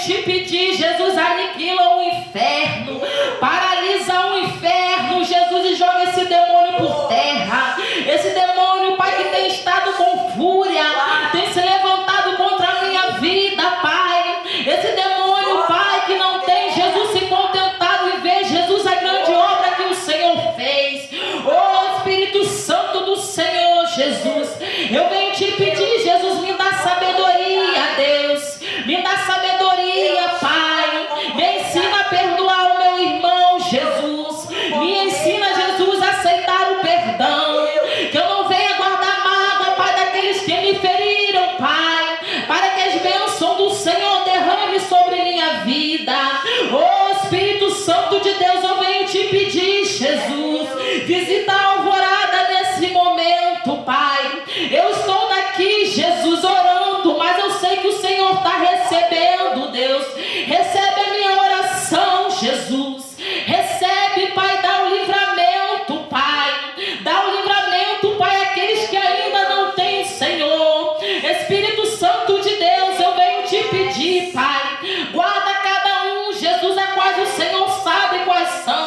te pedir, Jesus, aniquila o inferno, paralisa o inferno, Jesus, e joga esse demônio por terra. Esse demônio, Pai, que tem estado com fúria, tem se levantado contra a minha vida, Pai. Esse demônio, Pai, que não tem, Jesus, se contentado em ver, Jesus, a grande obra que o Senhor fez. Oh, Espírito Santo do Senhor, Jesus, eu venho te pedir, Jesus, me dá sabedoria, Deus, me dá sabedoria, Pai, me ensina a perdoar o meu irmão, Jesus, me ensina, Jesus, a aceitar o perdão, que eu não venha guardar mágoa, Pai, daqueles que me feriram, Pai, para que as bênçãos do Senhor derrame sobre minha vida. Oh, Espírito Santo de Deus, eu venho te pedir, Jesus, visita a alvorada nesse momento, Pai. Eu estou daqui, Jesus, orando, mas eu sei que o Senhor está recebendo, Deus. Recebe a minha oração, Jesus. Recebe, Pai, dá o livramento, Pai. Dá o livramento, Pai, àqueles que ainda não têm, Senhor. Espírito Santo de Deus, eu venho te pedir, Pai. Guarda cada um, Jesus, a quais o Senhor sabe quais são.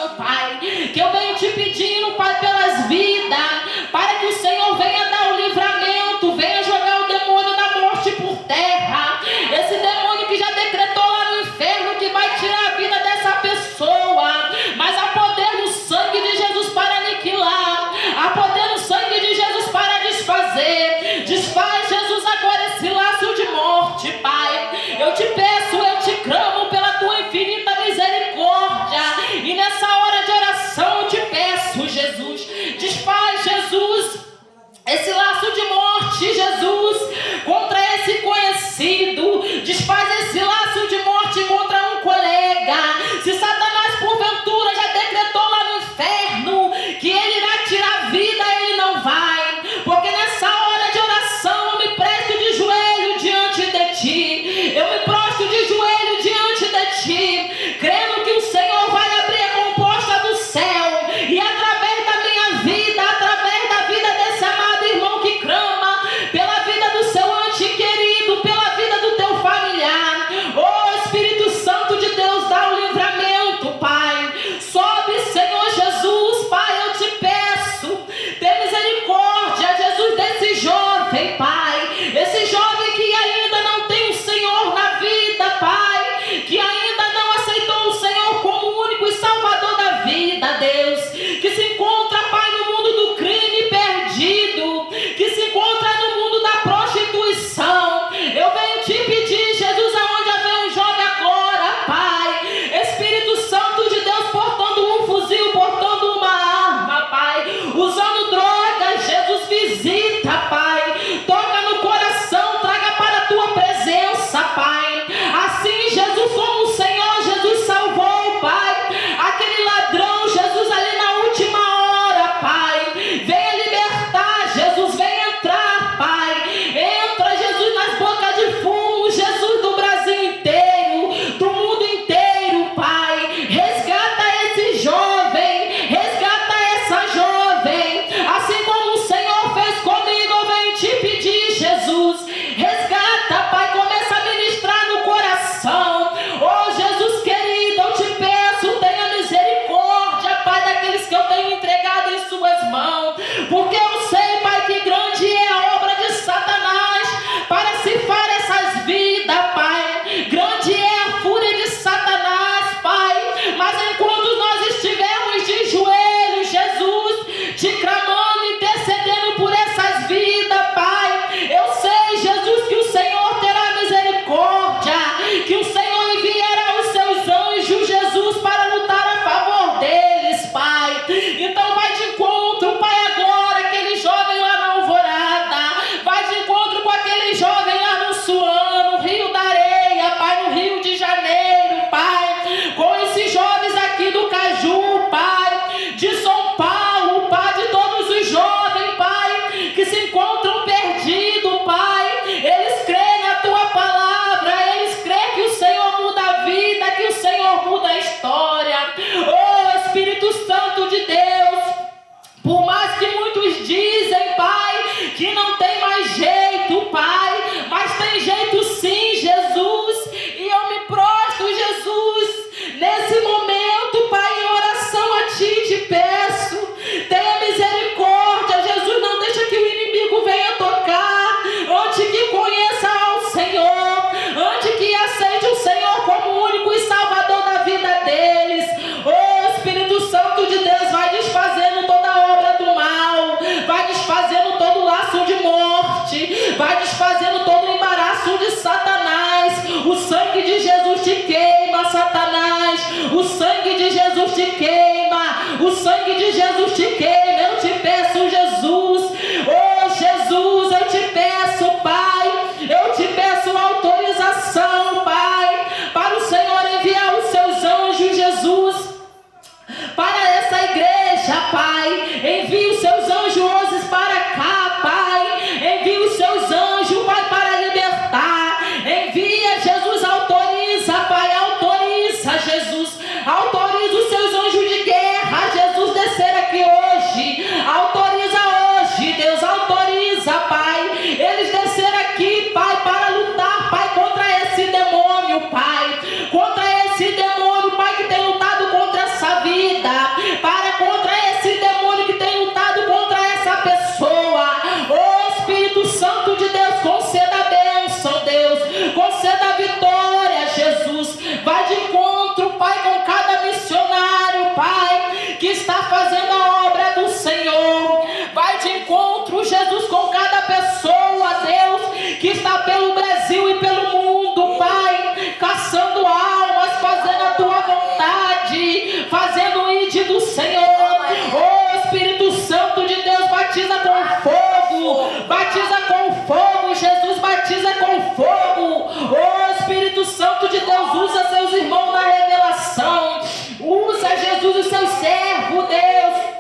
Vai de encontro, Pai, com cada missionário, Pai, que está fazendo a obra do Senhor. Vai de encontro, Jesus, com cada pessoa, Deus, que está pelo Brasil e pelo mundo, Pai, caçando almas, fazendo a tua vontade, fazendo o ide do Senhor. Oh, Espírito Santo de Deus, batiza com fogo, batiza com fogo, Jesus, batiza com fogo. Oh, Espírito Santo de Deus, usa seus irmãos na revelação, usa Jesus e seus servos, Deus.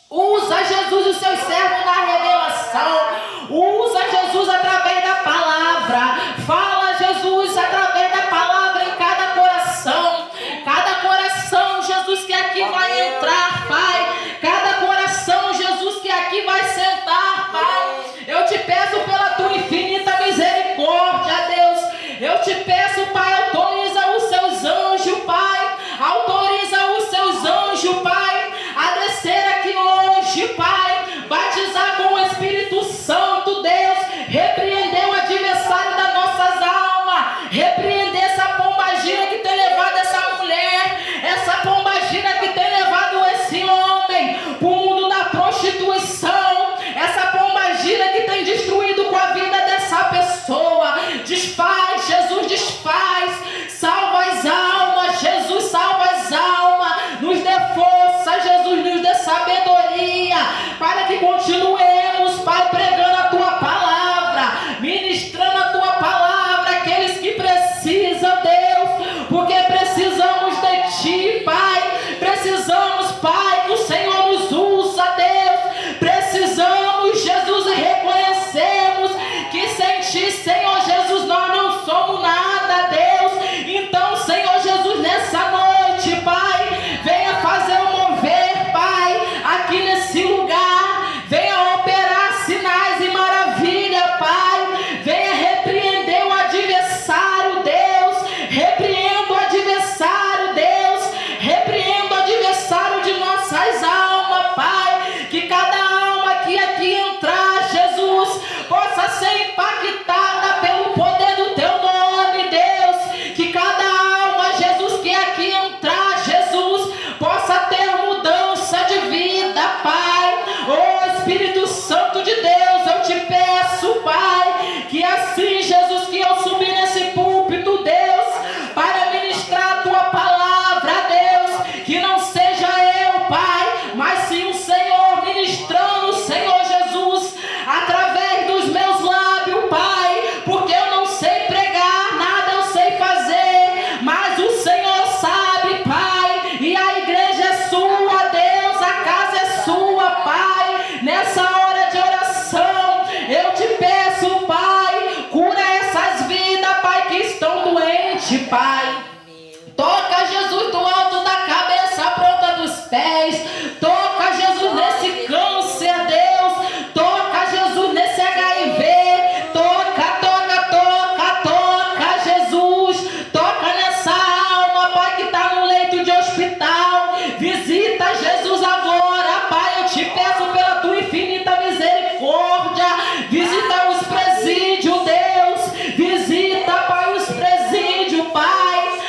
Usa Jesus e os seus servos na revelação. Usa Jesus através da palavra. Fala Jesus através da palavra em cada coração. Cada coração, Jesus, que aqui vai entrar, Pai. Cada coração, Jesus, que aqui vai sentar, Pai. Eu te peço pela tua infinita misericórdia, Deus. Eu te peço, Pai, autoriza os seus anjos, Pai. Autoriza os seus anjos, Pai, a descer aqui hoje, Pai, batizar com o Espírito Santo, Deus, repreender o adversário das nossas almas, repreender essa pombagira que tem levado essa mulher, essa pombagira que tem levado esse homem para o mundo da prostituição, essa pombagira que tem destruído com a vida dessa pessoa. Desfaz, Jesus, desfaz, salva as almas, Jesus, salva as almas, nos dê força, Jesus, nos dê sabedoria, para que continuemos, Pai, pregando a tua palavra, ministrando a tua palavra, aqueles que precisam, Deus, porque precisamos de ti, Pai, precisamos, Pai, que o Senhor nos usa, Deus, precisamos, Jesus, e reconhecemos que sem ti, Senhor Jesus, nós não somos nada, Deus. Então, Senhor Jesus, nessa noite, Pai, venha fazer um mover, Pai, aqui nesse lugar, venha operar sinais e maravilha, Pai, venha repreender o adversário, Deus, repreenda o adversário, Deus, repreenda o adversário de nossas almas, Pai, que cada alma que aqui entrar, Jesus, possa ser impactada pelo poder do teu nome, Deus, que cada alma, Jesus, que aqui entrar, Jesus, possa ter mudança de vida, Pai. Oh, Espírito Santo de Deus, eu te peço, Pai, que assim, Jesus, que eu subir nesse púlpito, Deus, para ministrar a tua palavra, Deus, que não seja eu, Pai, mas sim o Senhor ministrando, Senhor Jesus, através dos meus lábios, Pai, porque eu não sei pregar, nada eu sei fazer, mas o Senhor sabe, Pai, e a igreja é sua, Deus, a casa é sua, Pai. Nessa hora de oração, eu te peço, Pai, cura essas vidas, Pai, que estão doentes, Pai. Toca, Jesus, do alto da cabeça à ponta dos pés. Toca, Jesus, nesse câncer, Deus. Toca, Jesus, nesse HIV. Toca, toca, toca, toca, Jesus. Toca nessa alma, Pai, que está no leito de hospital. Visita, Jesus, agora, Pai. Eu te peço pela tua infinita misericórdia. Visita os presídios, Deus. Visita, Pai, os presídios, Pai.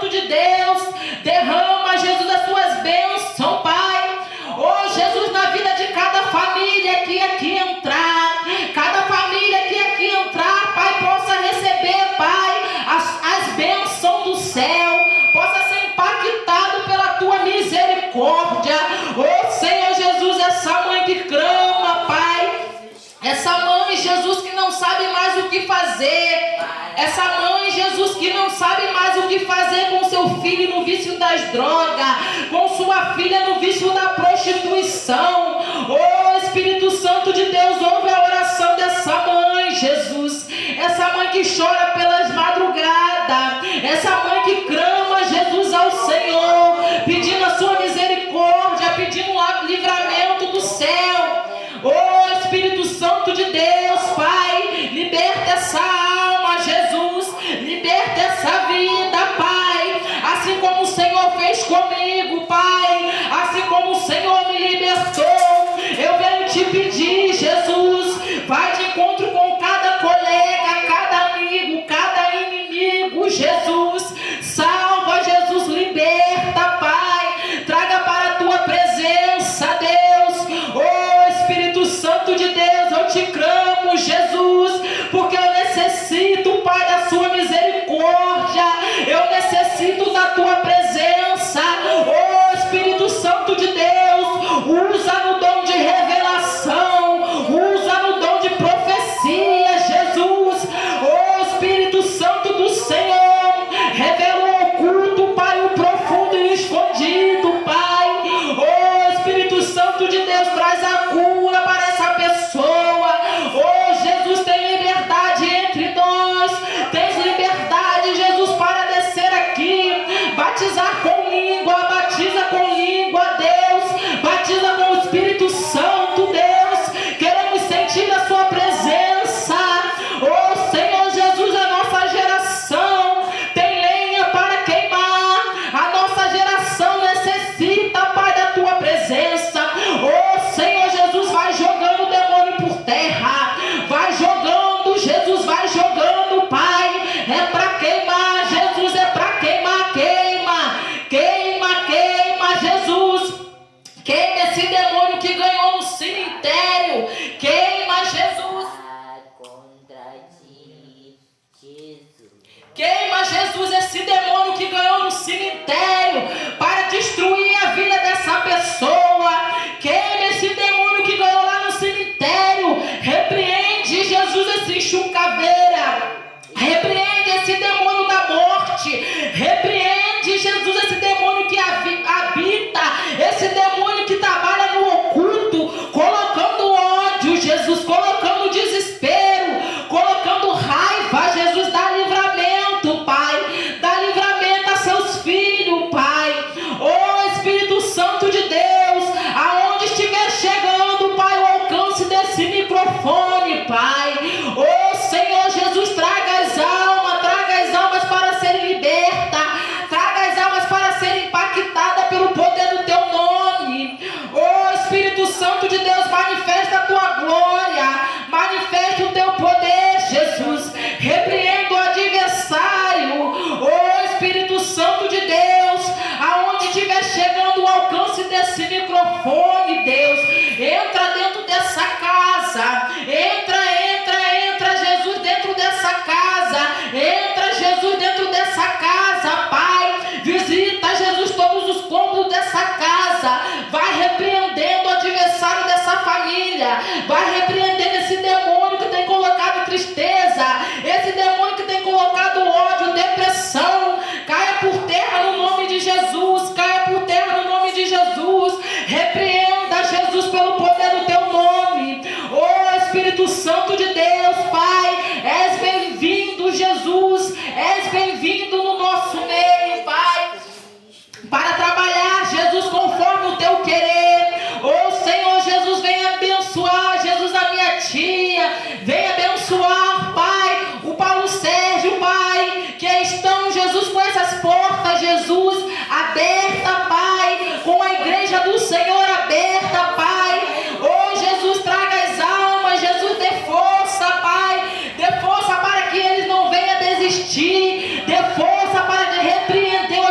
Santo de Deus, derrama, Jesus, as suas bênçãos, Pai. Oh, Jesus, na vida de cada família que aqui entrar, cada família que aqui entrar, Pai, possa receber, Pai, as bênçãos do céu, possa ser impactado pela tua misericórdia. Oh, Senhor Jesus, essa mãe que clama, Pai, essa mãe, Jesus, que não sabe mais o que fazer, essa mãe, Jesus, que não sabe mais o que fazer com seu filho no vício das drogas, com sua filha no vício da prostituição. Oh, Espírito Santo de Deus, ouve a oração dessa mãe, Jesus. Essa mãe que chora pelas madrugadas, essa mãe que clama, Jesus, ao Senhor, pedindo a sua misericórdia, pedindo o livramento do céu. Oh, Espírito Santo de Deus, Pai, liberta essa alma, Jesus, liberta essa vida, Pai, assim como o Senhor fez comigo, Pai, assim como o Senhor me libertou, eu venho te pedir, Jesus, vai de encontro com cada colega, cada amigo, cada inimigo, Jesus, salva, Jesus, liberta, Pai, traga para a tua presença, Deus. Oh, Espírito Santo de Deus, eu te clamo, Jesus, porque eu necessito, Pai, da sua misericórdia, eu necessito da tua presença. Oh, Espírito Santo de Deus, usa no dom de revelação, usa no dom de profecia, Jesus. Oh, Espírito Santo do Senhor, revela o oculto, Pai, o profundo e o escondido, Pai. Oh, Espírito Santo de Deus, traz a cura para essa pessoa. Oh, Jesus, tem liberdade entre nós, tens liberdade, Jesus, para descer aqui, batizar com língua, batiza com língua, Deus, batiza com o Espírito Santo, Deus, queremos sentir a sua presença. Oh, Senhor Jesus, a nossa geração tem lenha para queimar, a nossa geração necessita, Pai, da tua presença. Oh, Senhor Jesus, vai jogando o demônio por terra, vai jogando, Jesus, vai jogando, Pai, é para queimar, Jesus, é para queimar, queima, queima, queima, Jesus, queima esse demônio que ganhou no cemitério, queima, Jesus, queima, Jesus, esse demônio que ganhou no cemitério para destruir a vida dessa pessoa. Queima esse demônio que ganhou lá no cemitério. Repreende, Jesus, esse chucaveira. Repreende esse demônio da morte. Repreende, Jesus, esse demônio que habita, esse demônio que trabalha no oculto, colocando ódio, Jesus, colocando desespero, colocando raiva, Jesus, dá livramento, Pai, dá livramento a seus filhos, Pai. Oh, Espírito Santo de Deus, aonde estiver chegando, Pai, o alcance desse microfone, Pai. Oh, Senhor Jesus, traga as almas para serem libertas, traga as almas para serem impactadas pelo poder do teu nome. Oh, Espírito Santo de Deus, manifesta a tua glória, manifesta o teu poder, Jesus. Repreenda o adversário. Oh, Espírito Santo de Deus, aonde estiver chegando o alcance desse microfone, Deus, entra dentro dessa casa, entra, Jesus, dentro dessa casa, entra, Jesus, dentro dessa casa, Pai, visita, Jesus, todos os cômodos dessa casa, vai repreendendo o adversário dessa família, vai repreendendo esse demônio que tem colocado tristeza, esse demônio que tem colocado ódio, depressão, caia por terra no nome de Jesus, caia por terra no nome de Jesus, repreenda, Jesus, pelo poder do teu nome. Oh, Espírito Santo de Deus, Pai, és bem-vindo, Jesus, és bem-vindo no nosso meio, Pai, para trabalhar, Jesus, conforme o teu querer. Oh, Senhor Jesus, vem abençoar, Jesus, a minha tia, vem abençoar, Pai, o Paulo Sérgio, Pai, que estão, Jesus, com essas portas, Jesus, aberta, Pai, com a igreja do Senhor aberta, Pai. Oh, Jesus, traga as almas, Jesus, dê força, Pai, dê força para que eles não venham desistir, dê força para repreender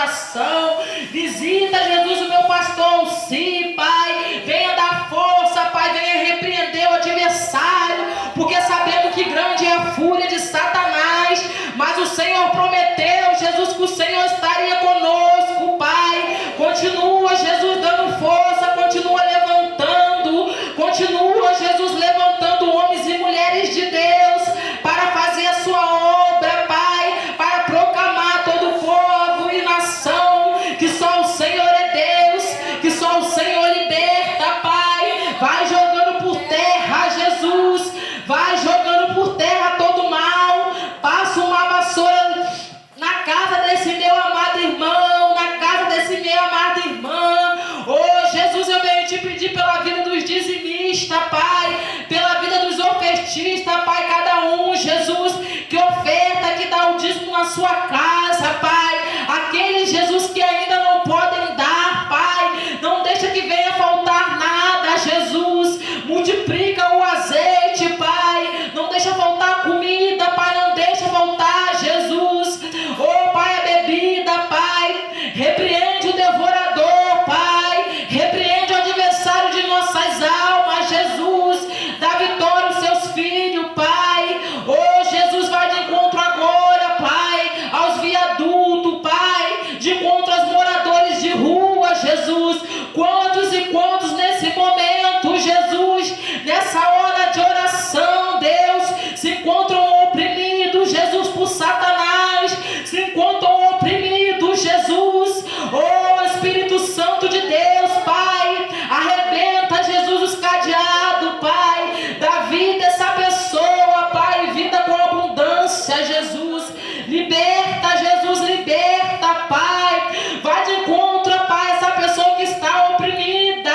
oração. Visita, Jesus, o meu pastor, sim, Pai. Venha dar força, Pai. Venha repreender o adversário, porque sabemos que grande é a fúria de Satanás. Mas o Senhor prometeu, Jesus, que o Senhor estaria conosco, Pai. Continua, Jesus, dando força. Continua levantando. Continua, Jesus, levantando homens e mulheres de Deus para fazer a sua obra, Pai, para proclamar todo o povo e nação que só o Senhor é Deus, que só o Senhor liberta, Pai. Vai jogando por terra, Jesus, vai jogando por terra todo mal. Passa uma vassoura na casa desse meu amado irmão, na casa desse meu amado irmão. Oh, Jesus, eu venho te pedir pela vida dos dizimistas, Pai, pela vida dos ofertistas, Pai, cada um, Jesus, que oferta, que dá o dízimo na sua casa, Pai. Aqueles, Jesus, que ainda não podem dar, Pai, não deixa que venha faltar nada, Jesus. Multiplica o azeite, Pai. Não deixa faltar comida, Pai. Não deixa faltar, Jesus. Oh, Pai, a bebida, Pai. Repreende o devorador, Pai. Repreende o adversário de nossas almas, Jesus. Dá vitória aos seus filhos, Pai. Oh, Jesus, vai de encontro agora, Pai, aos viadutos, Pai, de encontro aos moradores de rua, Jesus. Quantos e quantos nesse momento, Jesus, nessa hora de oração, Deus, se encontram oprimidos, Jesus, por Satanás, se encontram oprimidos, Jesus. Oh, Espírito Santo de Deus, Pai, arrebenta, Jesus, os cadeados, Pai, da vida dessa pessoa, Pai, vida com abundância, Jesus. Liberta, Jesus, liberta, Pai. Vai de encontro, Pai, essa pessoa que está oprimida.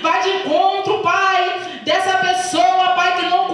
Vai de encontro, Pai, dessa pessoa, Pai, que não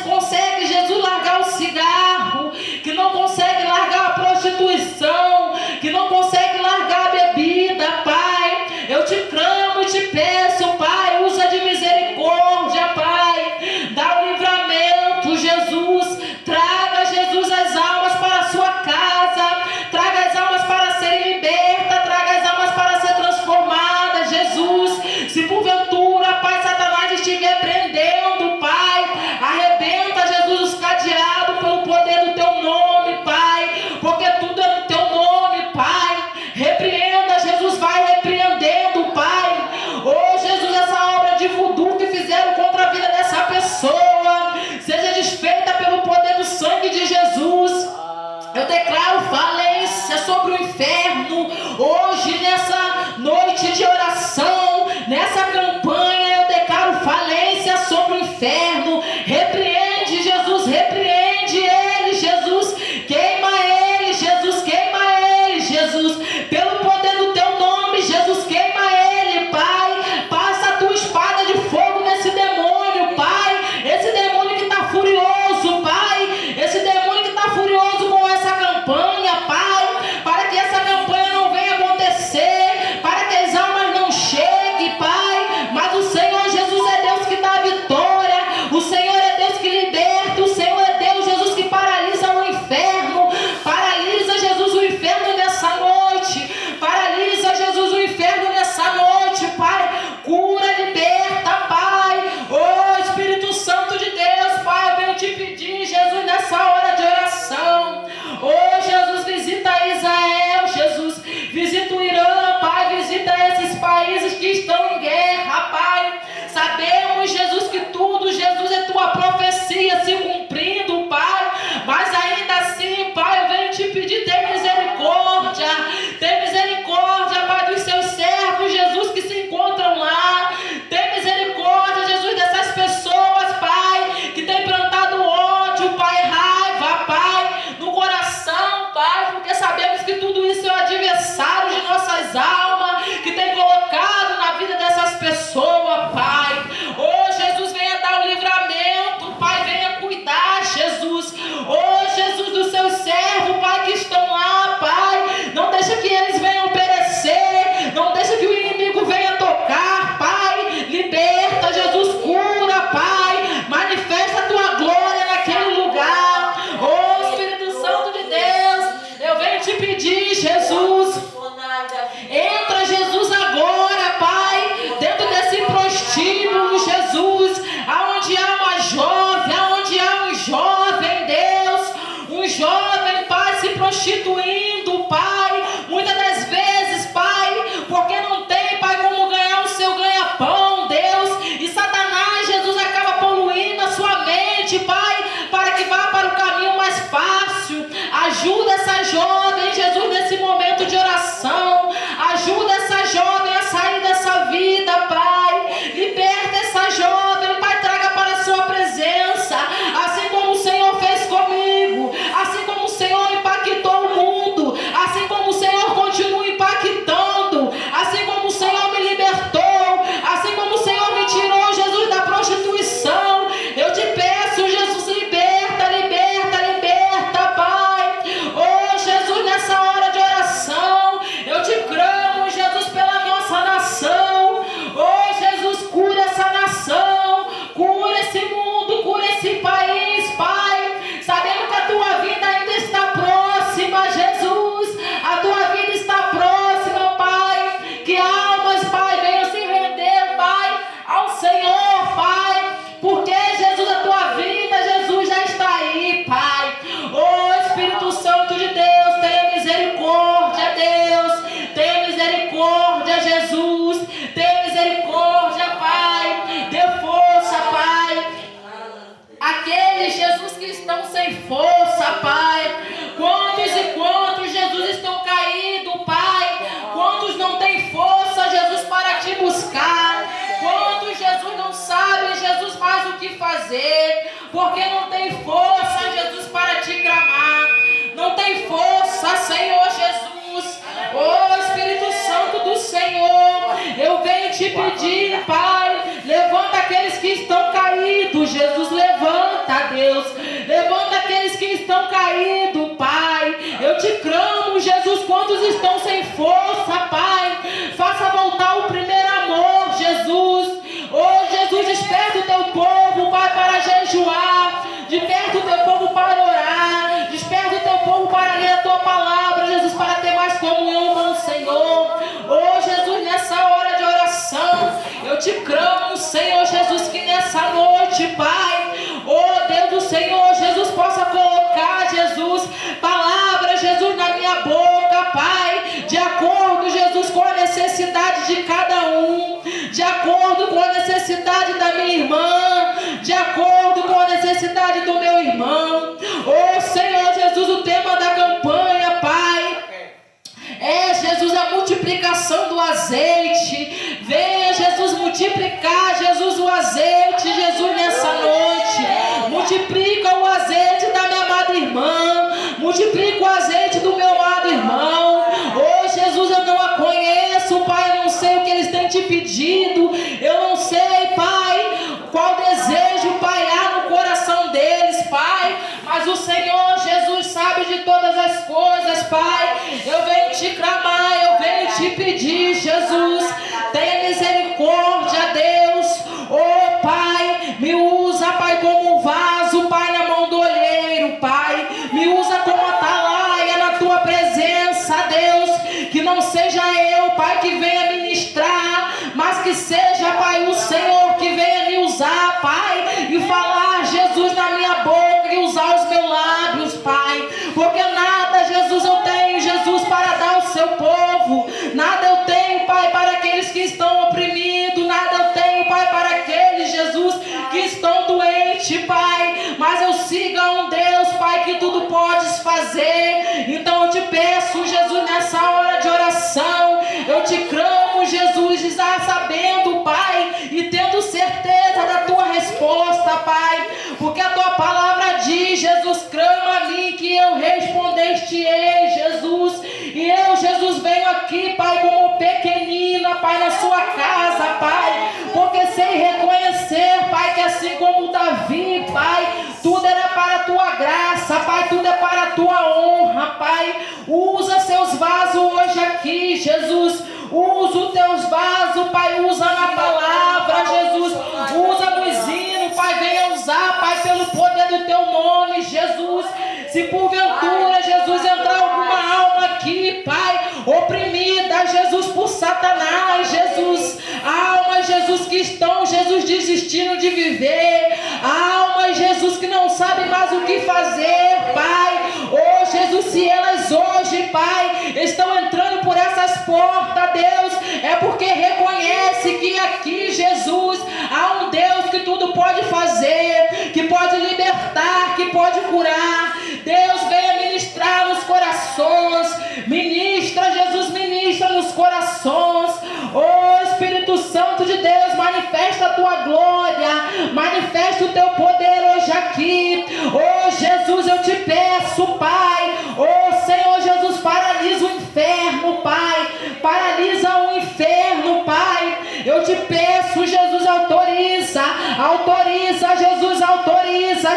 consegue, Jesus, largar o cigarro, que não consegue largar a prostituição, que não consegue largar a bebida, Pai. Eu te clamo e te peço, Pai, usa de misericórdia, Pai. Dá o livramento, Jesus. Traga, Jesus, as almas para a sua casa. Traga as almas para serem libertas. Traga as almas para ser transformadas, Jesus. Se porventura, Pai, Satanás estiver prendendo, Pai, arrebenta, Jesus, os cadeados pelo poder do teu nome, Pai, porque tudo é no teu nome, Pai. Repreenda, Jesus, vai repreendendo, Pai. Oh, Jesus, essa obra de voodoo que fizeram contra a vida dessa pessoa seja desfeita pelo poder do sangue de Jesus. Eu declaro falência sobre o inferno hoje, nessa noite de oração, nessa campanha. Eu declaro falência sobre o inferno. Repreende, Jesus, repreende ele, Jesus. Queima ele, Jesus, queima ele, Jesus. Pelo poder do teu nome, Jesus, queima ele, Pai. Passa a tua espada de fogo nesse demônio, Pai. Esse demônio que está furioso, Pai. Esse demônio que está furioso com essa campanha, Pai. Para que essa campanha não venha acontecer, para que as almas não cheguem, Pai. Mas o Senhor Jesus é Deus que dá a vitória. O Senhor é Deus que liberta. O Senhor é Deus, Jesus, que paralisa o inferno. Paralisa, Jesus, o inferno nessa noite. Paralisa, Jesus, o inferno nessa noite, Pai. Cura, liberta, Pai. Oh, Espírito Santo de Deus, Pai, eu venho te pedir, Jesus, nessa hora de oração. Oh, Jesus, visita Israel, Jesus. Visita o Irã, Pai. Visita esses países que estão em guerra, Pai. Sabemos, Jesus, que tudo, Jesus, é tua profecia se cumprindo, Pai. Mas ainda assim, Pai, eu venho te pedir, tem misericórdia. Tem misericórdia, Pai, dos seus servos, Jesus, que se encontram lá. Tem misericórdia, Jesus, dessas pessoas, Pai, que tem plantado ódio, Pai, raiva, Pai, no coração, Pai, porque sabemos que tudo isso é o adversário de nossas almas, que tem colocado na vida dessas pessoas, Pai. Oh, Jesus, venha dar o livramento, Pai, venha cuidar, Jesus. Oh, Jesus, dos seus servos, Pai, que estão lá, Pai. Não deixa que eles venham perecer, não deixa que o inimigo venha tocar, Pai. Liberta, Jesus, cura, Pai. Manifesta a tua glória naquele lugar. Oh, Espírito Santo de Deus, eu venho te pedir, Jesus. jovem, Jesus, nesse momento de oração. Ajuda essa jovem a sair dessa vida, Pai. Liberta essa jovem, Pai, traga para a sua presença. Assim como o Senhor fez comigo, assim como o Senhor impactou o mundo, assim como o Senhor continua impactando, assim como o Senhor me libertou, assim como o Senhor me tirou, Jesus, da prostituição. Eu te peço, Jesus, liberta, liberta, liberta, Pai. Oh, Jesus, nessa hora de oração, eu te clamo, Jesus, pela nossa nação. Oh, Jesus, cura essa nação, cura esse mundo, cura esse país, Pai. Sabendo que a tua vida ainda está próxima, Jesus. A tua vida está próxima, Pai. Que almas, Pai, venham se render, Pai, ao Senhor, Pai. Porque, Jesus, a tua vida, Jesus, já está aí, Pai. Oh, Espírito Santo de Deus, tenha misericórdia, Deus. Tenha misericórdia, Jesus. Tenha misericórdia, Pai. Dê força, Pai. Aqueles, Jesus, que estão sem força, Pai. Quantos e quantos, Jesus, estão caídos, Pai. Quantos não têm força, Jesus, para te buscar. Quantos, Jesus, não sabem, Jesus, mais o que fazer. Porque não tem força, Jesus, para te clamar. Não tem força, Senhor Jesus. Oh, Espírito Santo do Senhor, eu venho te pedir, Pai. Levanta aqueles que estão caídos, Jesus. Levanta, Deus. Levanta aqueles que estão caídos, Pai. Eu te clamo, Jesus. Quantos estão sem força, Pai? Faça voltar o primeiro amor, Jesus. Oh, Jesus, desperta o teu povo, Pai, para jejuar. Desperta o teu povo para orar. Desperta o teu povo para ler a tua palavra, Jesus, para ter mais comunhão com o Senhor. Oh, Jesus, nessa hora de oração, eu te clamo, Senhor Jesus, que nessa noite, Pai, oh Deus do Senhor, Jesus, possa colocar, Jesus, palavras, Jesus, na minha boca, Pai, de acordo, Jesus, com a necessidade de cada um, de acordo com a necessidade da minha irmã, de acordo com a necessidade do meu irmão. Oh, Senhor Jesus, o tema da campanha, Pai, é, Jesus, a multiplicação do azeite. Venha, Jesus, multiplicar, Jesus, o azeite, Jesus, nessa noite. Multiplica o azeite da minha amada irmã. Multiplica o azeite do meu amado irmão. Oh, Jesus, eu não a conheço, Pai. Eu não sei o que eles têm te pedido. Eu não sei, Pai, qual desejo, Pai, há no coração deles, Pai. Mas o Senhor Jesus sabe de todas as coisas, Pai. Eu venho te clamar, eu venho te pedir, Jesus. Tenha misericórdia, Deus. Oh, Pai, me usa, Pai, como um vaso, Pai, na mão do olheiro, Pai. Me usa como atalaia na tua presença, Deus. Que não seja eu, Pai, que venha ministrar, mas que seja, Pai, o Senhor que venha me usar, Pai, e falar, Jesus, na minha boca e usar os meus lábios, Pai. Porque nada, Jesus, eu tenho, Jesus, para dar ao seu povo. Nada eu tenho, Pai, para aqueles que estão oprimidos. Nada eu tenho, Pai, para aqueles, Jesus, que estão doentes, Pai. Mas eu sigo a um Deus, Pai, que tudo podes fazer. Então eu te peço, Jesus, nessa hora de oração, eu te clamo, Jesus, já sabendo, Pai, e tendo certeza da tua resposta, Pai. Porque a tua palavra diz, Jesus, clama a mim que eu respondeste-ei, Jesus. E eu, Jesus, venho aqui, Pai, como pequenina, Pai, na sua casa, Pai. Porque sei reconhecer, Pai, que assim como Davi, Pai, tudo era para a tua graça, Pai, tudo é para a tua honra, Pai. Usa seus vasos hoje aqui, Jesus. Usa os teus vasos, Pai, usa na palavra, Jesus. Usa nos hinos, Pai, venha usar, Pai, pelo poder do teu nome, Jesus. Se porventura, Jesus, entrar alguma alma aqui, Pai, oprimida, Jesus, por Satanás, Jesus, almas, Jesus, que estão, Jesus, desistindo de viver, almas, Jesus, que não sabem mais o que fazer, Pai. Oh, Jesus, se elas hoje, Pai, estão entrando por essas portas, Deus, é porque reconhece que aqui, Jesus, há um Deus que tudo pode fazer, que pode libertar, que pode curar. Deus, venha ministrar nos corações. Santo de Deus, manifesta a tua glória, manifesta o teu poder hoje aqui. Oh Jesus, eu te peço, Pai. Oh Senhor Jesus, paralisa o inferno, Pai. Paralisa o inferno, Pai. Eu te peço, Jesus, autoriza,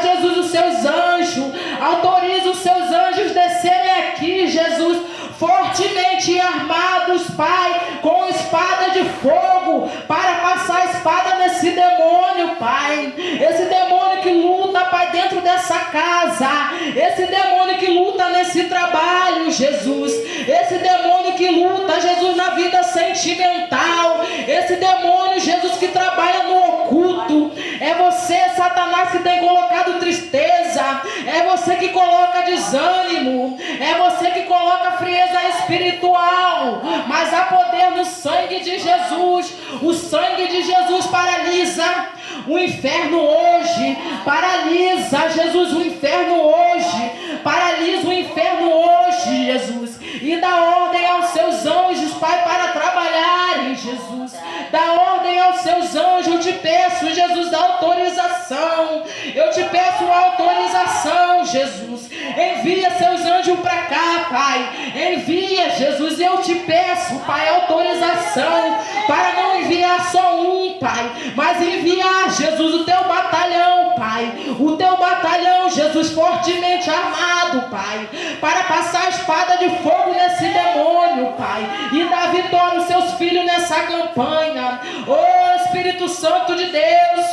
Jesus, os seus anjos, autoriza os seus anjos descerem aqui, Jesus, fortemente armados, Pai, com espada de fogo, para passar a espada nesse demônio, Pai, esse demônio que luta, Pai, dentro dessa casa, esse demônio que luta nesse trabalho, Jesus, esse demônio que luta, Jesus, na vida sentimental, esse demônio, Jesus, que trabalha no oculto. É você, Satanás, que tem colocado tristeza, é você que coloca desânimo, é você que coloca frieza espiritual, mas há poder no sangue de Jesus. O sangue de Jesus paralisa o inferno hoje, paralisa, Jesus, o inferno hoje, paralisa o inferno hoje, Jesus, e dá ordem aos seus anjos, Pai, para trabalharem, Jesus, dá ordem aos seus anjos. Eu te peço, Jesus, autorização, eu te peço autorização, Jesus, envia seus anjos para cá, Pai, envia, Jesus, eu te peço, Pai, autorização, para não enviar só um, Pai, mas enviar, Jesus, o teu batalhão, Pai, o teu batalhão, Jesus, fortemente armado, Pai, para passar a espada de fogo nesse demônio, Pai, e dar vitória aos seus filhos nessa campanha. Oh Espírito Santo de Deus,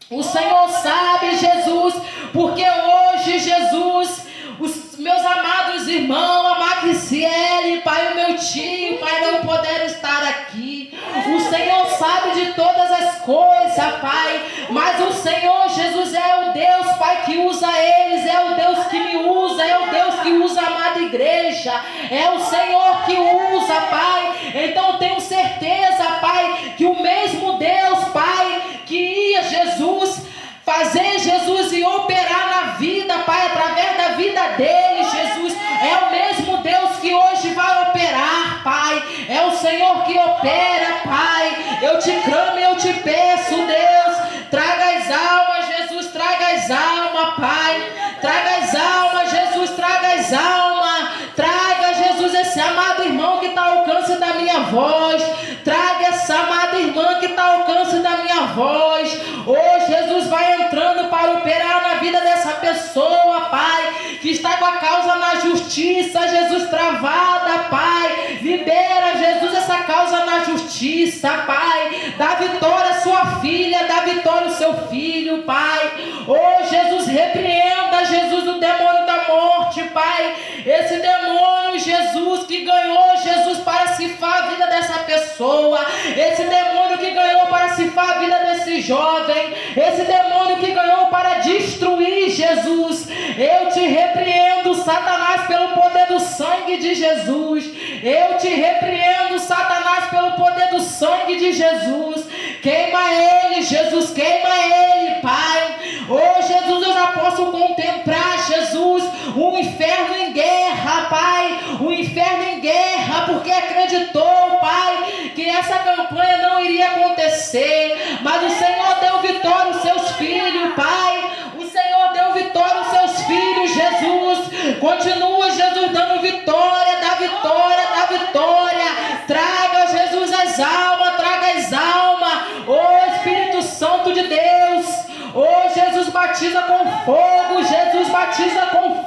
o Senhor sabe, Jesus, porque hoje, Jesus, os meus amados irmãos, a Macriciele, Pai, o meu tio, Pai, não puderam estar aqui. O Senhor sabe de todas as coisas, Pai, mas o Senhor, Jesus, é o Deus, Pai, que usa eles, é o Deus que me usa, é o Deus que usa a amada igreja, é o Senhor que usa, Pai. Então eu tenho certeza, Pai, que o mesmo Deus, Pai, que ia, Jesus, fazer, Jesus, e operar na vida, Pai, através da vida dele, Jesus, é o mesmo Deus que hoje vai operar, Pai, é o Senhor que opera, Pai. Eu te clamo e eu te peço, Deus, traga as almas, Jesus, traga as almas, Pai, traga as almas, Jesus, traga as almas, traga, Jesus, esse amado irmão que está ao alcance da minha voz, traga essa amada irmã que está ao alcance da minha voz. Oh Jesus, vai entrando para operar na vida dessa pessoa, Pai, que está com a causa na justiça, Jesus, travada, Pai, libera, Jesus, essa causa na justiça, Pai, dá vitória à sua filha, dá vitória ao seu filho, Pai. Oh Jesus, repreenda, Jesus, o demônio da morte, Pai, esse demônio, Jesus, que ganhou, Jesus, para cifrar a vida dessa pessoa, esse demônio que ganhou para cifrar a vida desse jovem, esse demônio que ganhou para destruir, Jesus, eu te repreendo, Satanás, pelo poder do sangue de Jesus, eu te repreendo, Satanás, pelo poder do sangue de Jesus, queima ele, Jesus, queima ele, Pai. Oh Jesus, eu já posso contemplar, Jesus, o inferno em guerra, Pai, o inferno em guerra, porque acreditou, Pai, que essa campanha não iria acontecer, mas o Senhor deu vitória aos seus filhos, Pai, o Senhor deu vitória aos seus filhos, Jesus, continua, Jesus, dando vitória, dá vitória, dá vitória, traga, Jesus, as almas, traga as almas, oh Espírito Santo de Deus, oh Jesus, batiza com fogo, Jesus, batiza com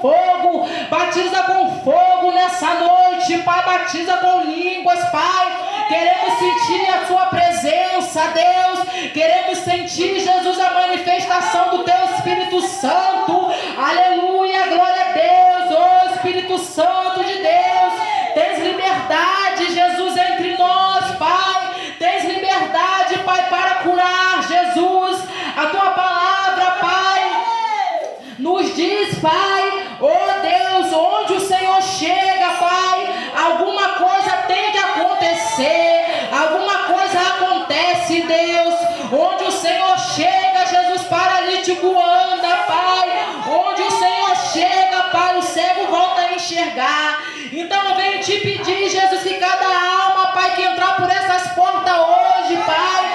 fogo nessa noite, Pai, batiza com línguas, Pai, queremos sentir a sua presença, Deus, queremos sentir, Jesus, a manifestação do teu Espírito Santo, aleluia, glória a Deus, oh Espírito Santo de Deus, tens liberdade, Jesus, entre nós, Pai, tens liberdade, Pai, para curar, Jesus, a tua palavra, Pai, nos diz, Pai, oh Deus, onde o Senhor chega, Pai, alguma coisa tem que acontecer, alguma coisa acontece, Deus, onde o Senhor chega, Jesus, paralítico anda, Pai, onde o Senhor chega, Pai, o cego volta a enxergar. Então eu venho te pedir, Jesus, que cada alma, Pai, que entrar por essas portas hoje, Pai,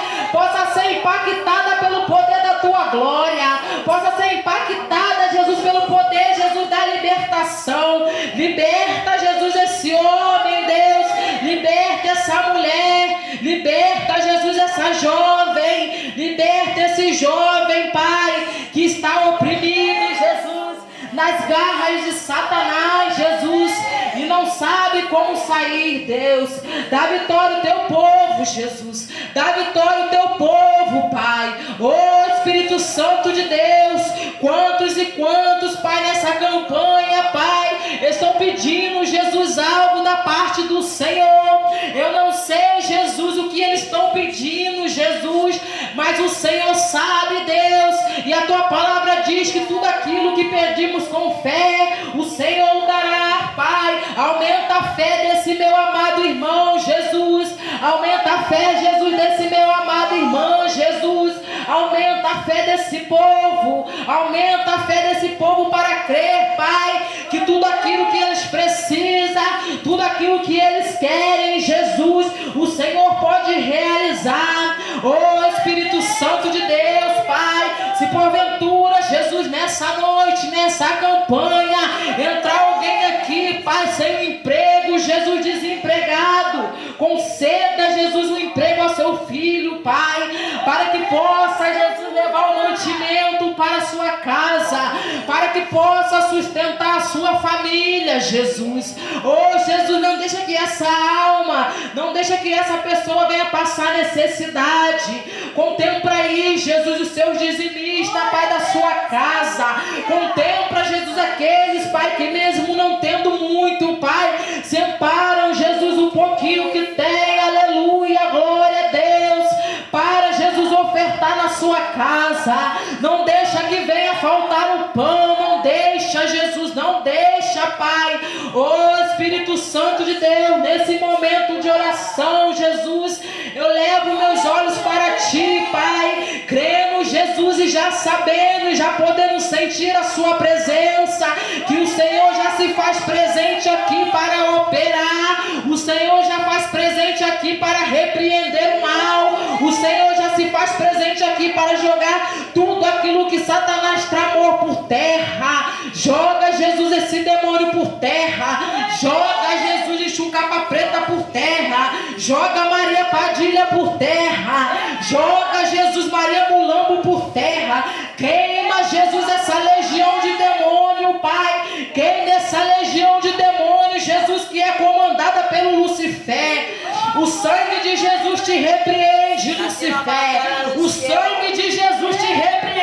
impactada pelo poder da tua glória, possa ser impactada, Jesus, pelo poder, Jesus, da libertação. Liberta, Jesus, esse homem, Deus, liberta essa mulher, liberta, Jesus, essa jovem, liberta esse jovem, Pai, que está oprimido, Jesus, nas garras de Satanás, Jesus, e não sabe como sair, Deus. Dá vitória ao teu povo, Jesus. Dá vitória ao teu povo, Pai. Oh, Espírito Santo de Deus, quantos e quantos, Pai, nessa campanha, Pai, estão pedindo, Jesus, algo da parte do Senhor. Eu não sei, Jesus, o que eles estão pedindo, Jesus, mas o Senhor sabe, Deus, e a tua palavra diz que tudo aquilo que pedimos com fé, o Senhor dará, Pai. Aumenta a fé desse meu amado irmão, Jesus. Aumenta a fé, Jesus, desse meu amado irmão, Jesus. Aumenta a fé desse povo. Aumenta a fé desse povo para crer, Pai, que tudo aquilo que eles precisam, tudo aquilo que eles querem, Jesus, o Senhor pode realizar. Oh, Espírito Santo de Deus, Pai, se porventura, Jesus, nessa noite, nessa campanha, entrar alguém aqui, Pai, sem emprego, Jesus, desempregado, conceda, Jesus, um emprego ao seu filho, Pai, para que possa, Jesus, levar o mantimento para a sua casa, para que possa sustentar a sua família, Jesus. Oh, Jesus, não deixa que essa alma, não deixa que essa pessoa venha passar necessidade. Contempla aí, Jesus, os seus dizimistas, Pai, da sua casa. Contempla, Jesus, aqueles, Pai, que mesmo não tendo muito, Pai, separam, Jesus, um pouquinho que tem, aleluia, glória a Deus, para, Jesus, ofertar na sua casa. Não deixa que venha faltar o pão, não deixa, Jesus, não deixa, Pai. Oh, Espírito Santo de Deus, nesse momento de oração, Jesus, eu levo meus olhos para Ti, Pai, crendo, Jesus, e já sabendo, e já podendo sentir a Sua presença, que o Senhor já se faz presente aqui para operar, o Senhor já faz presente aqui para repreender o mal, o Senhor já se faz presente aqui para jogar tudo aquilo que Satanás tramou por terra. Joga, Jesus, esse demônio por terra. Joga, Jesus, Exu Capa Preta por terra. Joga Maria Padilha por terra. Joga, Jesus, Maria Mulambo por terra. Queima, Jesus, essa legião de demônio, Pai. Queima essa legião de demônio, Jesus, que é comandada pelo Lucifer. O sangue de Jesus te repreende, Lucifer. O sangue de Jesus te repreende.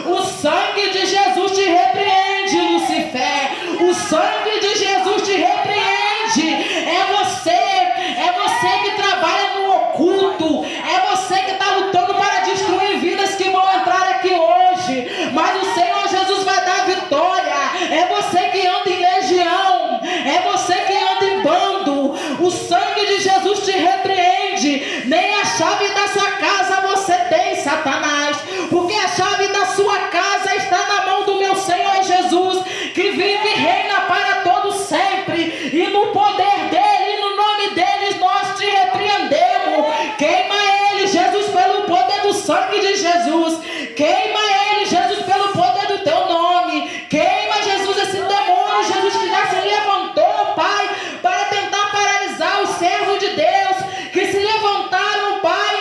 O sangue de Jesus te repreende, Lucifer. O sangue de Jesus te repreende. É você que trabalha no oculto. É você que está lutando para destruir vidas que vão entrar aqui hoje. Mas o Senhor Jesus vai dar vitória. É você que anda em legião. É você que anda em bando. O sangue de Jesus te repreende. Nem a chave da sua casa você tem, Satanás. Porque a chave da sua casa está na mão do meu Senhor Jesus, que vive e reina para todo sempre. E no poder dele, no nome deles, nós te repreendemos. Queima ele, Jesus, pelo poder do sangue de Jesus. Queima ele, Jesus, pelo poder do teu nome. Queima, Jesus, esse demônio, Jesus, que já se levantou, Pai, para tentar paralisar os servos de Deus, que se levantaram, Pai,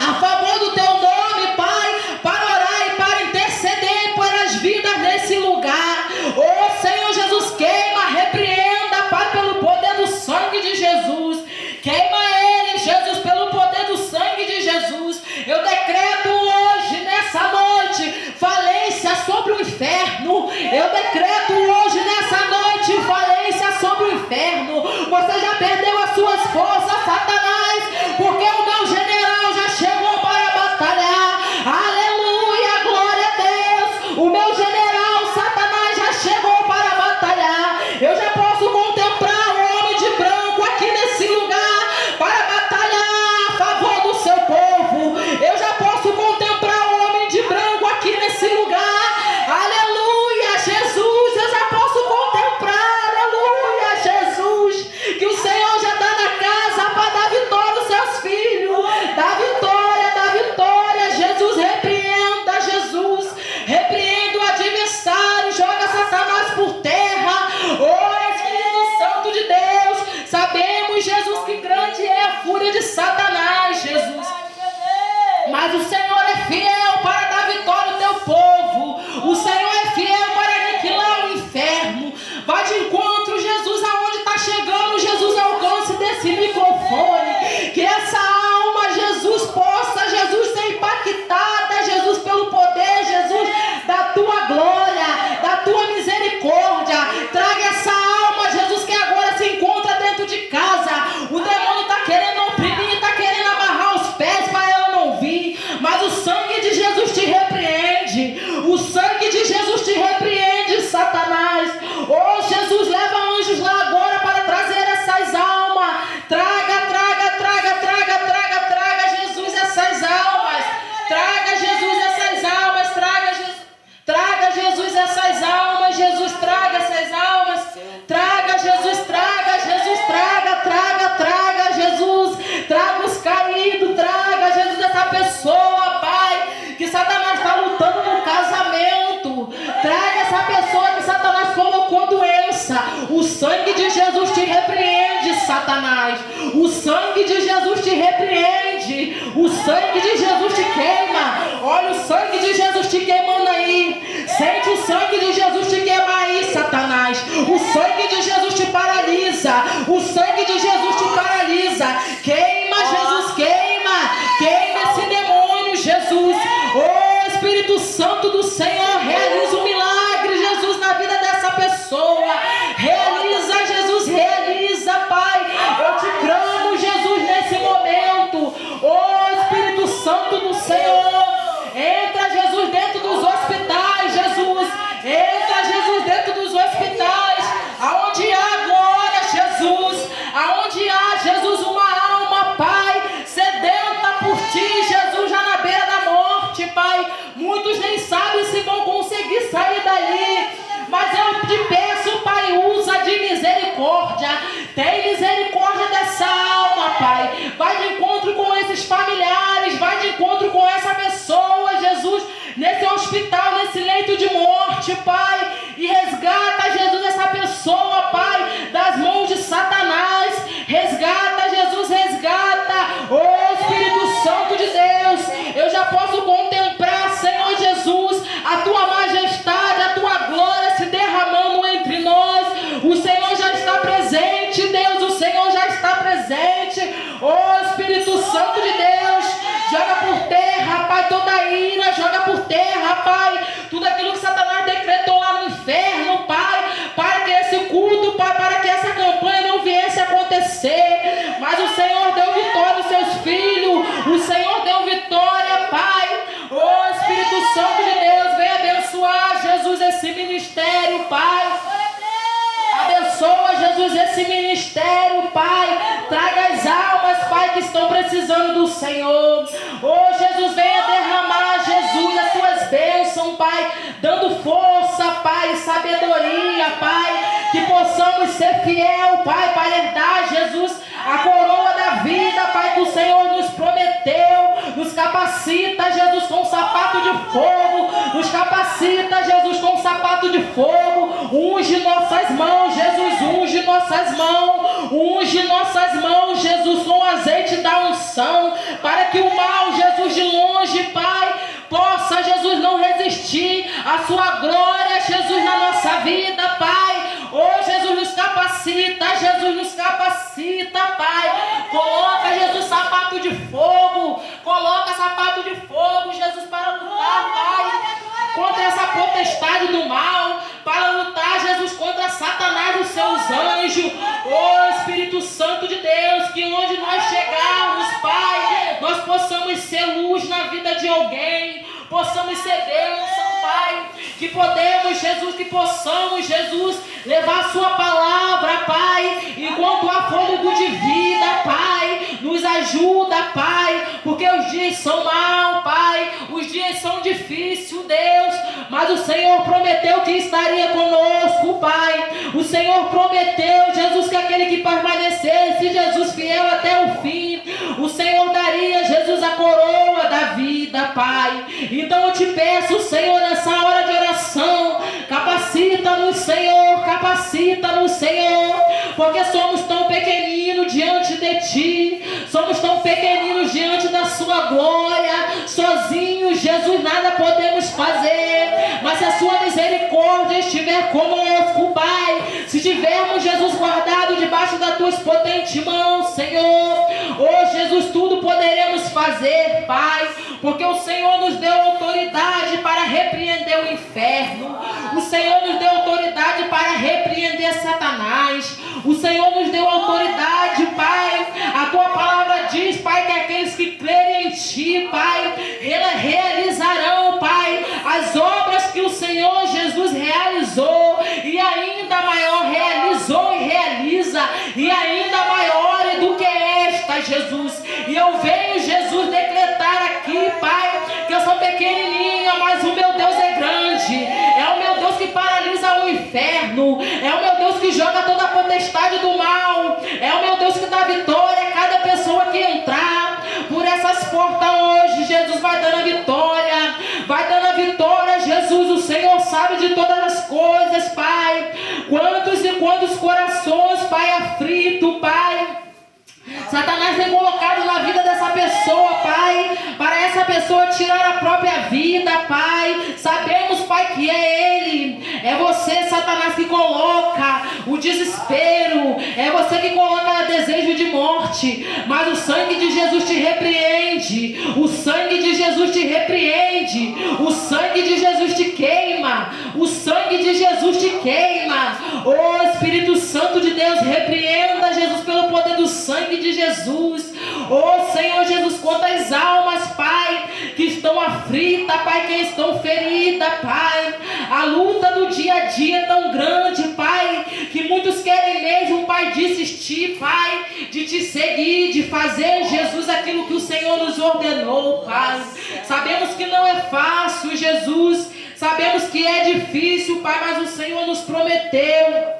a favor do teu nome, Pai, para orar e para interceder pelas vidas nesse lugar. Oh, Senhor Jesus, queima, repreenda, Pai, pelo poder do sangue de Jesus. Queima ele, Jesus, pelo poder do sangue de Jesus. Eu decreto hoje, nessa noite, falência sobre o inferno. Eu decreto hoje, nessa noite, falência sobre o inferno. Você já perdeu as suas forças, Satanás, porque o meu general já chegou para batalhar. Aleluia, glória a Deus. O meu general, Satanás, já chegou para batalhar. Eu já posso contemplar o homem de branco aqui nesse lugar para batalhar a favor do seu povo. Eu já posso contemplar o homem de branco aqui nesse lugar. Aleluia, Jesus. Eu já mas o Senhor é fiel para dar vitória ao teu povo. O Senhor é fiel para aniquilar o inferno. Vai de encontro, Jesus, aonde está chegando, Jesus, alcance desse microfone, que essa alma, Jesus, possa, Jesus, ser impactada, Jesus, pelo poder, Jesus, da tua glória, da tua misericórdia. Traga essa alma, Jesus, que agora se encontra dentro de casa. O demônio está querendo oprimir, está querendo amarrar os pés para ela não vir, mas o sangue de Jesus te repreende. O sangue de Jesus te repreende, Satanás. Oh, Jesus, leva anjos lá agora para trazer essas almas. Traga, Jesus, essas almas. Traga, Jesus, essas almas. Traga, Jesus, essas almas. Jesus, traga essas almas. Traga, Jesus, traga, Jesus, traga, Jesus. Traga os caídos, traga, Jesus, essa pessoa, Pai, que Satanás está lutando no casamento. Traga essa pessoa que Satanás colocou doença. O sangue de Jesus te repreende, Satanás. O sangue de Jesus te repreende. O sangue de Jesus te queima. Olha o sangue de Jesus te queimando aí. Sente o sangue de Jesus te queimar aí, Satanás. O sangue de Jesus te paralisa. O sangue de Jesus te paralisa. Queima, Jesus, queima. Queima esse demônio, Jesus. Oh, Espírito Santo do Senhor, realiza um milagre, Jesus, na vida dessa pessoa. Realiza, Jesus, realiza, Pai. Eu te clamo, Jesus, nesse momento. Oh, Espírito Santo do Senhor, entra, Jesus, dentro dos hospitais, Jesus. Entra, Jesus, dentro dos hospitais. Aonde há agora, Jesus. Aonde há, Jesus, uma alma, Pai, sedenta por ti, Jesus, já na beira da morte, Pai. Muitos nem sabem se vão conseguir sair dali, mas eu te peço, Pai, usa de misericórdia. Tem misericórdia dessa alma, Pai. Vai de encontro com esses familiares, vai de encontro com essa pessoa, Jesus, nesse hospital, nesse leito de morte, Pai, e resgata, Jesus, essa pessoa, Pai, das mãos de Satanás. Resgata, Jesus, resgata. Oh, Espírito Santo de Deus, eu já posso contemplar, Senhor Jesus, a tua majestade, a tua glória se derramando entre nós. O Senhor já está presente, Deus, o Senhor já está presente. Oh, Espírito Santo de Deus, joga por terra, Pai, toda a ira, joga por terra, Pai, tudo aquilo que Satanás decretou lá no inferno, Pai, para que esse culto, Pai, para que essa campanha não viesse a acontecer. Mas o Senhor deu vitória aos seus filhos, o Senhor deu vitória, Pai. Oh, Espírito Santo de Deus, vem abençoar, Jesus, esse ministério, Pai. Abençoa, Jesus, esse ministério, Pai. Traga as almas, Pai, que estão precisando do Senhor. Oh, Jesus, venha derramar, Jesus, as tuas bênçãos, Pai, dando força, Pai, sabedoria, Pai, que possamos ser fiel, Pai, para herdar, Jesus, a coroa da vida, Pai, que o Senhor nos prometeu. Nos capacita, Jesus, com sapato de fogo. Nos capacita, Jesus, com sapato de fogo. Unge nossas mãos, Jesus, unge nossas mãos. Unge nossas mãos, Jesus, com azeite da unção, para que o mal, Jesus, de longe, Pai, possa, Jesus, não resistir à sua glória, Jesus, na nossa vida, Pai. Oh, Jesus, nos capacita, Jesus, nos capacita, Pai. Coloca, Jesus, sapato de fogo. Coloca sapato de fogo, Jesus, para lutar, Pai, contra essa potestade do mal, para lutar, Jesus, contra Satanás e os seus anjos. Oh, Espírito Santo de Deus, que onde nós chegarmos, Pai, nós possamos ser luz na vida de alguém, possamos ser bênção, Pai, que podemos, Jesus, que possamos, Jesus, levar a sua palavra, Pai, enquanto há fôlego de vida, Pai. Nos ajuda, Pai, porque os dias são maus, Pai, os dias são difíceis, Deus, mas o Senhor prometeu que estaria conosco, Pai. O Senhor prometeu, Jesus, que aquele que permanecesse, Jesus, fiel até o fim, o Senhor daria, Jesus, a coroa da vida, Pai. Então eu te peço, Senhor, nessa hora de oração, capacita-nos, Senhor, capacita-nos, Senhor, porque somos tão pequeninos diante de Ti, somos tão pequeninos diante da Sua glória, Jesus, nada podemos fazer. Mas se a sua misericórdia estiver conosco, Pai, se tivermos, Jesus, guardado debaixo das tuas potentes mãos, Senhor, oh Jesus, tudo poderemos fazer, Pai, porque o Senhor nos deu autoridade para repreender o inferno. O Senhor nos deu autoridade para repreender Satanás. O Senhor nos deu autoridade, Pai. A tua palavra diz, Pai, que aqueles que crerem em ti, Pai, realizarão, Pai, as obras que o Senhor Jesus realizou, e ainda maior realizou e realiza, e ainda maior do que esta, Jesus. E eu venho, Jesus, decretar aqui, Pai, que eu sou pequenininha, mas o meu Deus é grande. É o meu Deus que paralisa o inferno. É o meu Deus que joga toda a potestade do mal. É o meu Deus que dá vitória a cada pessoa que entrar por essas portas hoje. Jesus vai dando a vitória. Vai dando a vitória, Jesus. O Senhor sabe de todas as coisas, Pai. Quantos e quantos corações, Pai, aflito, Pai, Satanás tem colocado na vida dessa pessoa, Pai, para essa pessoa tirar a própria vida, Pai. Sabemos, Pai, que é Ele, é você, Satanás, que coloca o desespero, é você que coloca o desejo de morte, mas o sangue de Jesus te repreende, o sangue de Jesus te repreende, o sangue de Jesus te queima, o sangue de Jesus te queima. Oh Espírito Santo de Deus, repreenda, Jesus, pelo poder do sangue de Jesus. Oh Senhor Jesus, quantas almas, Pai, que estão aflitas, Pai, que estão feridas, Pai. A luta do dia a dia é tão grande, Pai, que muitos querem mesmo, Pai, desistir, Pai, de te seguir, de fazer, Jesus, aquilo que o Senhor nos ordenou, Pai. Sabemos que não é fácil, Jesus. Sabemos que é difícil, Pai, mas o Senhor nos prometeu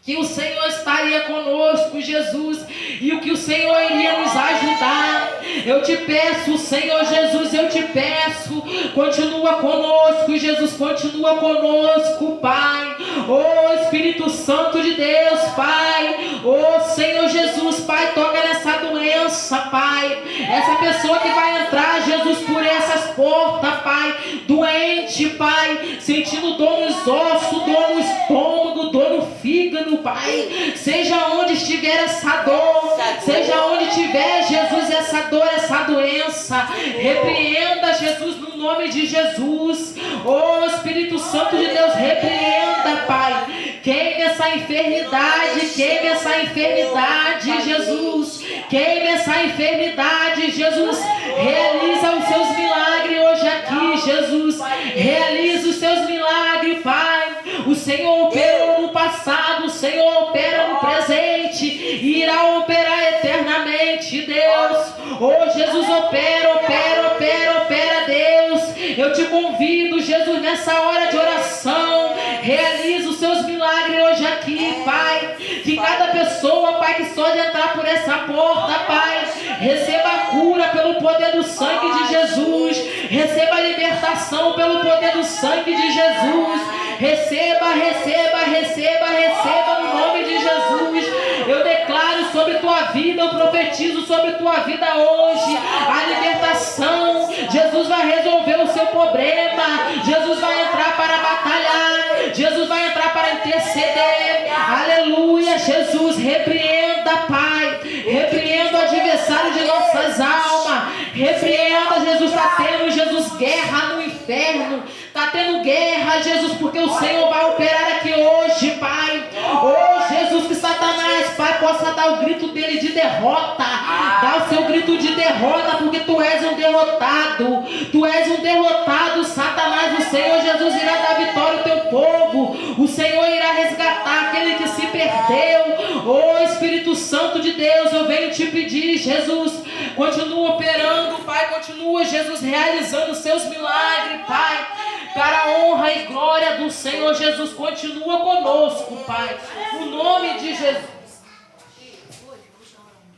que o Senhor estaria conosco, Jesus, e o que o Senhor iria nos ajudar. Eu te peço, Senhor Jesus, eu te peço, continua conosco, Jesus, continua conosco, Pai. Oh Espírito Santo de Deus, Pai. Oh Senhor Jesus, Pai, toca nessa doença, Pai. Essa pessoa que vai entrar, Jesus, por essas portas, Pai, doente, Pai, sentindo dor nos ossos, dor no estômago, dor no fígado, Pai, seja onde estiver essa dor, seja onde tiver, Jesus, essa dor, essa doença, repreenda, Jesus, no nome de Jesus. Oh Espírito Santo de Deus, repreenda, Pai, queime essa enfermidade, queime essa enfermidade, Jesus, queime essa enfermidade, Jesus, realiza os seus milagres hoje aqui, Jesus, realiza os seus milagres, Pai. O Senhor operou no passado, o Senhor opera no presente e irá operar eternamente, Deus. Oh Jesus, opera, opera, opera, opera, Deus. Eu te convido, Jesus, nessa hora de oração, realiza os seus milagres hoje aqui, Pai. Que cada pessoa, Pai, que só de entrar por essa porta, Pai, receba a cura pelo poder do sangue de Jesus, receba a libertação pelo poder do sangue de Jesus. Receba, receba, receba, receba no nome de Jesus. Eu declaro sobre tua vida, eu profetizo sobre tua vida hoje a libertação. Jesus vai resolver o seu problema. Jesus vai entrar para batalhar. Jesus vai entrar para interceder. Aleluia, Jesus, repreenda, Pai. Repreenda o adversário de nossas almas. Repreenda, Jesus, está tendo, Jesus, guerra no inferno. Está tendo guerra, Jesus, porque o Senhor vai operar aqui hoje, Pai. Oh, Jesus, que Satanás, Pai, possa dar o grito dele de derrota. Dá o seu grito de derrota, porque tu és um derrotado. Tu és um derrotado, Satanás. O Senhor Jesus irá dar vitória ao teu povo. O Senhor irá resgatar aquele que se perdeu. Oh, Espírito Santo de Deus, eu venho te pedir, Jesus, continua operando, Pai. Continua, Jesus, realizando os seus milagres, Pai. Para a honra e glória do Senhor Jesus, continua conosco, Pai, no nome de Jesus.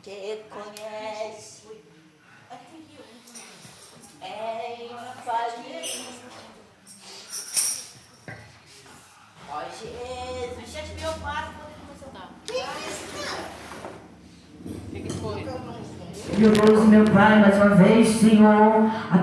Te conhece em fazer. Ó Jesus, já te deu para poder começar. O que foi? Glorioso meu Pai, mais uma vez, Senhor, aqui